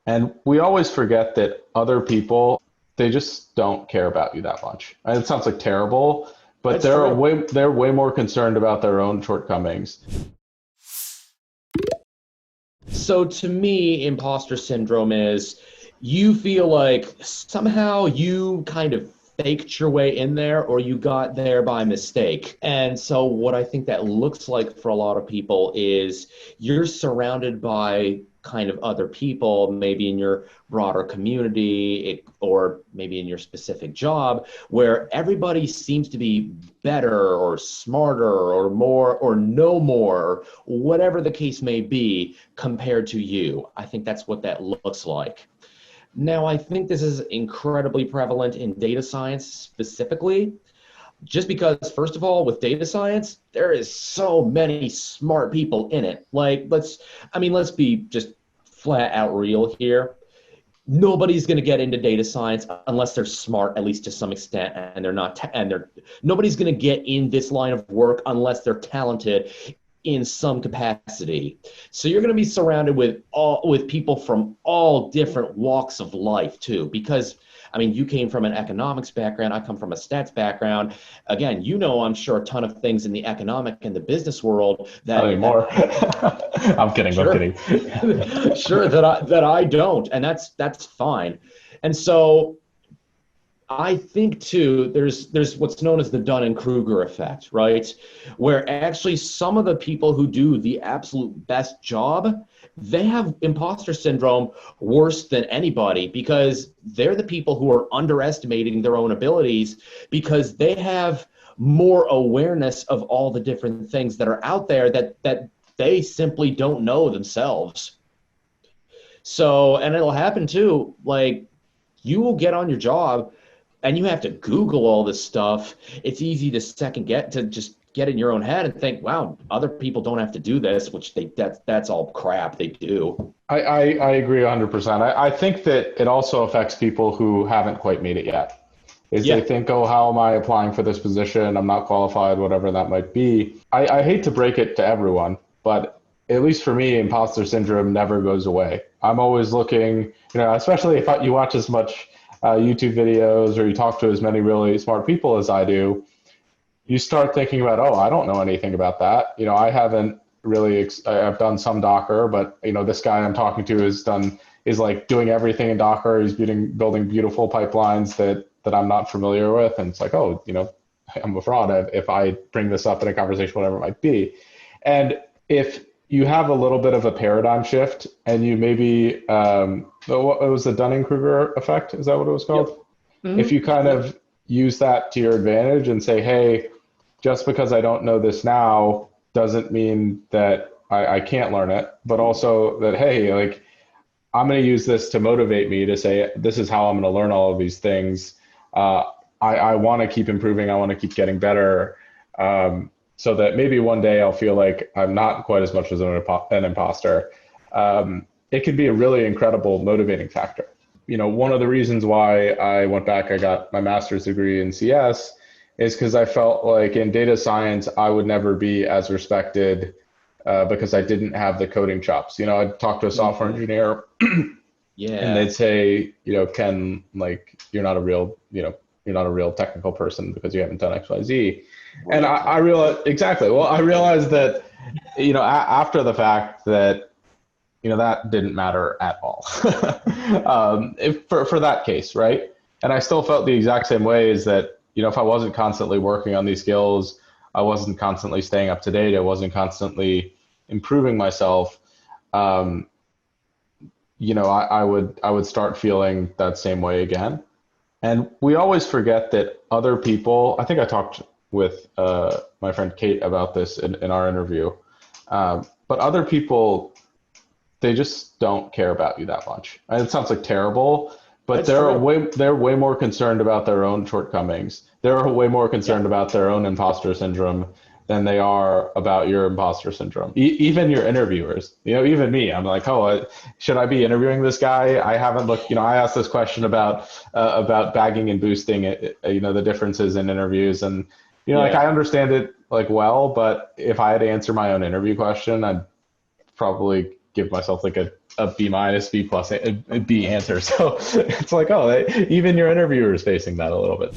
And we always forget that other people, they just don't care about you that much. And it sounds like terrible, but That's true. they're way more concerned about their own shortcomings. So to me, imposter syndrome is you feel like somehow you kind of faked your way in there or you got there by mistake. And so what I think that looks like for a lot of people is you're surrounded by kind of other people, maybe in your broader community or maybe in your specific job, where everybody seems to be better or smarter or more or no more, whatever the case may be, compared to you. I think that's what that looks like. Now, I think this is incredibly prevalent in data science specifically, just because, first of all, with data science, there is so many smart people in it. Like, let's be just flat out real here. Nobody's going to get into data science unless they're smart, at least to some extent, and they're not, and they're nobody's going to get in this line of work unless they're talented in some capacity. So you're going to be surrounded with people from all different walks of life too, because I mean, you came from an economics background. I come from a stats background. Again, I'm sure a ton of things in the economic and the business world Not that anymore. I'm kidding. I'm sure, kidding. sure that I don't, and that's fine. And so I think too, there's what's known as the Dunning-Kruger effect, right? Where actually some of the people who do the absolute best job, they have imposter syndrome worse than anybody because they're the people who are underestimating their own abilities because they have more awareness of all the different things that are out there that they simply don't know themselves. So, and it'll happen too, like you will get on your job and you have to Google all this stuff. It's easy to just get in your own head and think, wow, other people don't have to do this, which that's all crap they do. I agree 100%. I think that it also affects people who haven't quite made it yet. Is they Yeah, think, oh, how am I applying for this position? I'm not qualified, whatever that might be. I hate to break it to everyone, but at least for me, imposter syndrome never goes away. I'm always looking, especially if you watch as much YouTube videos or you talk to as many really smart people as I do, you start thinking about, oh, I don't know anything about that. I haven't really, I've done some Docker, but this guy I'm talking to is like doing everything in Docker. He's building beautiful pipelines that I'm not familiar with. And it's like, oh, I'm a fraud if I bring this up in a conversation, whatever it might be. And if you have a little bit of a paradigm shift and you maybe, what it was the Dunning-Kruger effect? Is that what it was yep. called? If Hmm. you kind Yep. of use that to your advantage and say, hey, just because I don't know this now doesn't mean that I can't learn it, but also that, hey, like I'm going to use this to motivate me to say, this is how I'm going to learn all of these things. Uh, I want to keep improving. I want to keep getting better. So that maybe one day I'll feel like I'm not quite as much as an imposter. It could be a really incredible motivating factor. One of the reasons why I went back, I got my master's degree in CS, is because I felt like in data science, I would never be as respected because I didn't have the coding chops. I'd talk to a software Hmm. engineer and Yeah. they'd say, Ken, like you're not a real technical person because you haven't done X, Y, Z. And Right. I realized exactly. Well, I realized that, after the fact that that didn't matter at all if for that case, right? And I still felt the exact same way is that, if I wasn't constantly working on these skills, I wasn't constantly staying up to date, I wasn't constantly improving myself, um, I would start feeling that same way again. And we always forget that other people, I think I talked with my friend Kate about this in our interview, but other people, they just don't care about you that much. And it sounds like terrible, but That's true. they're way more concerned about their own shortcomings. They're way more Yeah. concerned about their own imposter syndrome than they are about your imposter syndrome. Even your interviewers, even me, I'm like, oh, should I be interviewing this guy? I haven't looked. I asked this question about bagging and boosting. The differences in interviews, and like Yeah. I understand it like well, but if I had to answer my own interview question, I'd probably give myself like a B minus, B plus, a B answer. So it's like, oh, even your interviewer is facing that a little bit.